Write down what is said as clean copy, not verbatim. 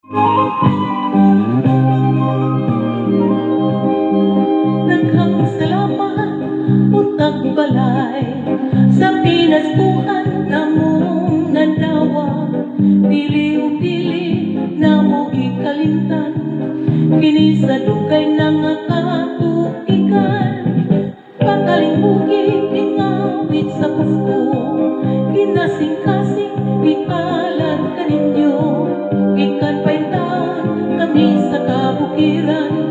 Daghang salamat utang balay sa pinasbuhan namong nadawa, dili ug dili namo ikalimtan kini sa dugay na nga katuigan. Pagkalimbugi ingawit sa Pasko, kinasing-kasing ipalan kaninyo, ikan pa'y taon kami sa kabukiran.